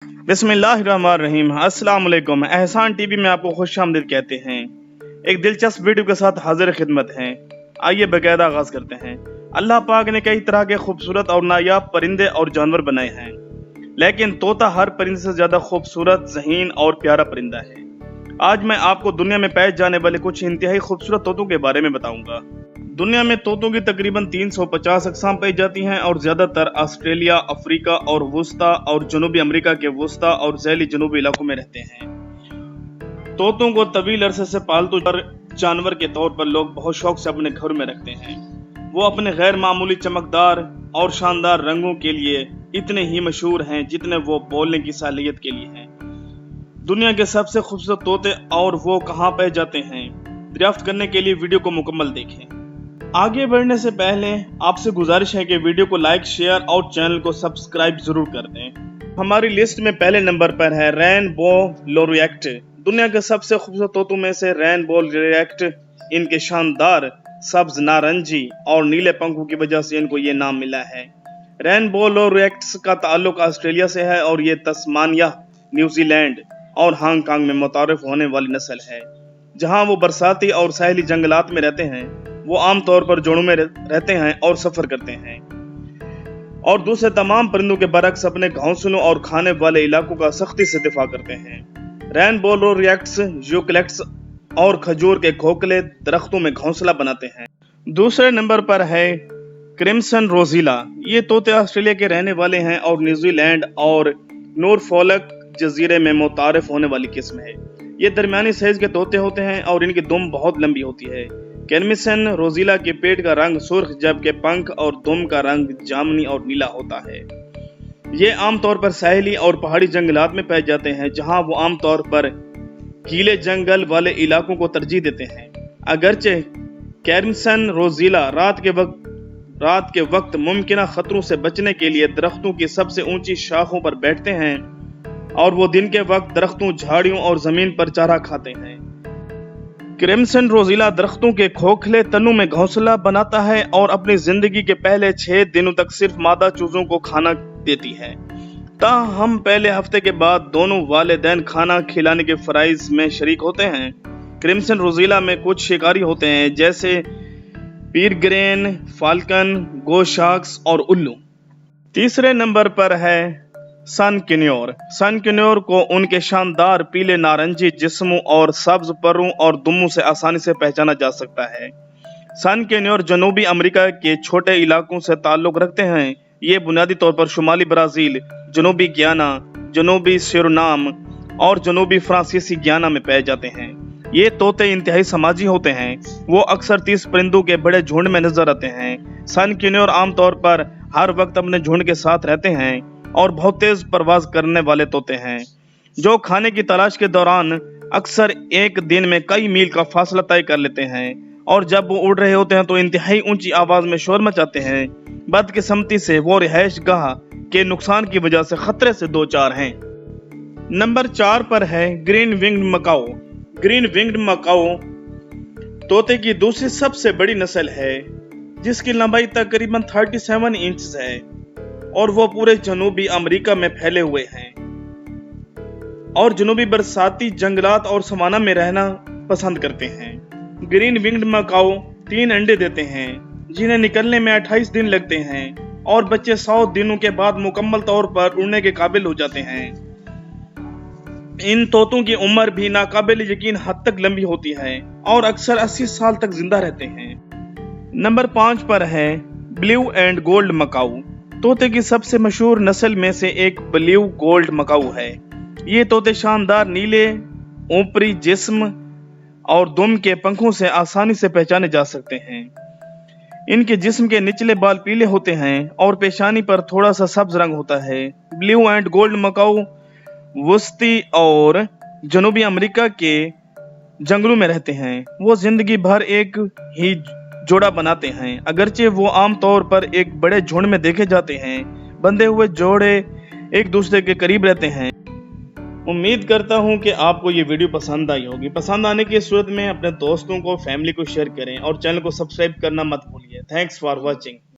बिस्मिल्लाहिर्रहमानिर्रहीम। अस्सलाम वालेकुम। एहसान टीवी में आपको खुश आमदीद कहते हैं। एक दिलचस्प वीडियो के साथ हाजिर खिदमत हैं। आइए बाकायदा आगाज करते हैं। अल्लाह पाक ने कई तरह के खूबसूरत और नायाब परिंदे और जानवर बनाए हैं, लेकिन तोता हर परिंदे से ज्यादा खूबसूरत, ज़हीन और प्यारा परिंदा है। आज मैं आपको दुनिया में पाए जाने वाले कुछ इंतहाई खूबसूरत तोतों के बारे में बताऊंगा। दुनिया में तोतों की तकरीबन 350 अक़साम पाई जाती हैं और ज्यादातर ऑस्ट्रेलिया, अफ्रीका और वुस्ता और जनूबी अमेरिका के वुस्ता और ज़ैली जनूबी इलाकों में रहते हैं। तोतों को तवील अरसे से पालतू जानवर के तौर पर लोग बहुत शौक से अपने घर में रखते हैं। वो अपने गैर मामूली चमकदार और शानदार रंगों के लिए इतने ही मशहूर हैं जितने वो बोलने की सालियत के लिए हैं। दुनिया के सबसे खूबसूरत तोते और वो कहाँ पाए जाते हैं, दरियाफ्त करने के लिए वीडियो को मुकम्मल देखें। आगे बढ़ने से पहले आपसे गुजारिश है कि वीडियो को लाइक, शेयर और चैनल को सब्सक्राइब जरूर कर दें। हमारी लिस्ट में पहले नंबर पर है रेनबो लोरिएक्ट। दुनिया के सबसे खूबसूरत तोतों में से रेनबो लोरिएक्ट इनके शानदार सब्ज, नारंगी और नीले पंखों की वजह से इनको ये नाम मिला है। रेनबो लोरिएक्ट्स का ताल्लुक ऑस्ट्रेलिया से है और ये तस्मानिया, न्यूजीलैंड और हांगकांग में मुतारिफ होने वाली नस्ल है। जहां वो बरसाती और साहिली जंगलात में रहते हैं, वो आमतौर पर जोड़ों में रहते हैं और सफर करते हैं और दूसरे तमाम परिंदों के बरक्स अपने घोंसलों और खाने वाले इलाकों का सख्ती से दिफा करते हैं। रेनबो लोरिएक्ट्स यूकलिप्टस और खजूर के खोखले दरख्तों में घोंसला बनाते हैं। दूसरे नंबर पर है क्रिम्सन रोजीला। ये तोते ऑस्ट्रेलिया के रहने वाले हैं और न्यूजीलैंड और नॉरफॉल्क जजीरे में मुतारिफ होने वाली किस्म है। ये दरमियानी साइज के तोते होते हैं और इनकी दुम बहुत लंबी होती है। क्रिम्सन रोजीला के पेट का रंग सुर्ख जबकि पंख और दुम का रंग जामुनी और नीला होता है। ये आमतौर पर साहिली और पहाड़ी जंगलात में पाए जाते हैं, जहां वो आमतौर पर गीले जंगल वाले इलाकों को तरजीह देते हैं। अगरचे क्रिम्सन रोजीला रात के वक्त मुमकिन खतरों से बचने के लिए दरख्तों की सबसे ऊंची शाखों पर बैठते हैं और वो दिन के वक्त दरख्तों, झाड़ियों और जमीन पर चारा खाते हैं। क्रिम्सन रोजीला दरख्तों के खोखले तनों में घोंसला बनाता है और अपनी जिंदगी के पहले 6 दिनों तक सिर्फ मादा चूजों को खाना देती है। ताहम पहले हफ्ते के बाद दोनों वालिदैन खाना खिलाने के फराइज में शरीक होते हैं। क्रिम्सन रोजीला में कुछ शिकारी होते हैं, जैसे पीरग्रेन, फाल्कन, गोशार्क्स और उल्लू। तीसरे नंबर पर है सन किन्योर। सन किन्योर को उनके शानदार पीले नारंगी जिस्मों और सब्ज परों और दुम्मों से आसानी से पहचाना जा सकता है। सन किन्योर जनूबी अमेरिका के छोटे इलाकों से ताल्लुक रखते हैं। ये बुनियादी तौर पर शुमाली ब्राजील, जनूबी गियाना, जनूबी सूरिनाम और जनूबी फ्रांसीसी गियाना में पाए जाते हैं। ये तोते इंतहाई समाजी होते हैं। वो अक्सर 30 परिंदों के बड़े झुंड में नजर आते हैं। सन किन्योर आमतौर पर हर वक्त अपने झुंड के साथ रहते हैं और बहुत तेज परवाज करने वाले तोते हैं, जो खाने की तलाश के दौरान अक्सर एक दिन में कई मील का फासला तय कर लेते हैं और जब वो उड़ रहे होते हैं तो इंतहाई ऊंची आवाज में शोर मचाते हैं। बदकिस्मती से वो रिहाइश गाह के नुकसान की वजह से खतरे से दो चार हैं। नंबर 4 पर है green winged macaw. Green winged macaw तोते की दूसरी सबसे बड़ी नस्ल है, जिसकी लंबाई तकरीबन 37 इंच है और वो पूरे जनूबी अमेरिका में फैले हुए हैं और जनूबी बरसाती जंगलात और सवाना में रहना पसंद करते हैं। ग्रीन विंग्ड मकाओ 3 अंडे देते हैं, जिन्हें निकलने में 28 दिन लगते हैं और बच्चे 100 दिनों के बाद मुकम्मल तौर पर उड़ने के काबिल हो जाते हैं। इन तोतों की उम्र भी नाकाबिल यकीन हद तक लंबी होती है और अक्सर 80 साल तक जिंदा रहते हैं। नंबर 5 पर है ब्लू एंड गोल्ड मकाऊ। तोते की सबसे मशहूर नस्ल में से एक ब्लू गोल्ड मकाऊ है। ये तोते शानदार नीले ऊपरी जिस्म और दुम के पंखों से आसानी से पहचाने जा सकते हैं। इनके जिस्म के निचले बाल पीले होते हैं और पेशानी पर थोड़ा सा सब्ज रंग होता है। ब्लू एंड गोल्ड मकाऊ वस्ती और जनूबी अमेरिका के जंगलों में रहते हैं। वो जिंदगी भर एक ही जोड़ा बनाते हैं। अगरचे वो आमतौर पर एक बड़े झुंड में देखे जाते हैं, बंधे हुए जोड़े एक दूसरे के करीब रहते हैं। उम्मीद करता हूं कि आपको ये वीडियो पसंद आई होगी। पसंद आने की सूरत में अपने दोस्तों को, फैमिली को शेयर करें और चैनल को सब्सक्राइब करना मत भूलिए। Thanks for watching.